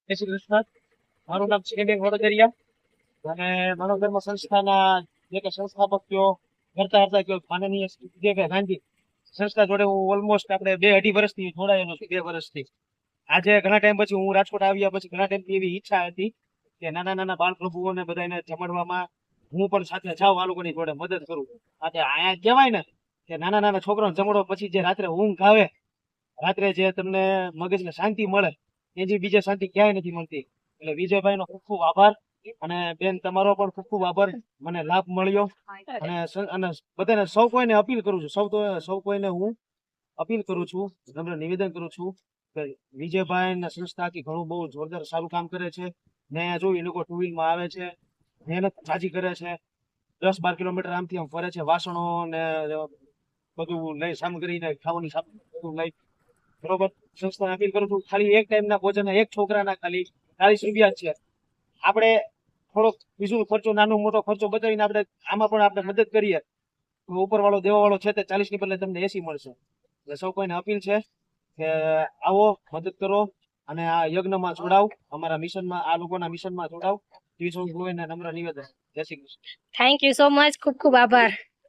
જય શ્રી કૃષ્ણ. મારું નામ છે વડોદરિયા અને માનવ ધર્મ સંસ્થાના જે કે સંસ્થાપક કરતા હતા કે માનનીય જે કે ગાંધી સંસ્થા જોડે હું ઓલમોસ્ટ આપણે 2-2.5 વર્ષથી જોડાયેલો છું. 2 વર્ષથી આજે ઘણા ટાઈમ પછી હું રાજકોટ આવ્યા પછી ઘણા ટાઈમથી એવી ઈચ્છા હતી કે નાના નાના બાળ પ્રભુઓને બધાને જમાડવામાં હું પણ સાથે જાઉં, આ લોકોની જોડે મદદ કરું. આજે અહીંયા કહેવાય ને કે નાના નાના છોકરાઓને જમાડો પછી જે રાત્રે ઊંઘ આવે, રાત્રે જે તમને મગજને શાંતિ મળે એની બીજે શાંતિ ક્યાંય નથી મળતી. એટલે વિજયભાઈ નો ખૂબ ખૂબ આભાર અને બેન તમારો પણ ખૂબ ખૂબ આભાર. મને લાભ મળ્યો અને બધાને સૌ કોઈને અપીલ કરું છું, સૌ કોઈને હું અપીલ કરું છું, નમ્ર નિવેદન કરું છું કે વિજયભાઈ ના સંસ્થા ઘણું બહુ જોરદાર સારું કામ કરે છે. ને જો એ લોકો ટુ વ્હીલ માં આવે છે, મહેનત સાજી કરે છે, 10-12 કિલોમીટર આમથી આમ ફરે છે, વાસણો ને બધું લઈ સામગ્રી ને ખાવાની બધું લઈ બરોબર. સંસ્થાને અપીલ કરું છું ખાલી એક ટાઈમ ના ભોજન એક છોકરાના ખાલી 40 રૂપિયા છે. આપણે થોડોક બીજું ખર્ચો નાનો મોટો ખર્ચો બચાવીને આપણે આમાં પણ આપણે મદદ કરીએ તો ઉપર વાળો દેવા વાળો છે તે 40 ની બદલે તમને 80 મળશે. એટલે સૌ કોઈને અપીલ છે કે આવો મદદ કરો અને આ યજ્ઞમાં જોડાવ, અમારા મિશનમાં આ લોકોના મિશનમાં જોડાવ. નમ્ર નિવેદન. જય Shri Krishna. Thank you so much. ખૂબ ખૂબ આભાર.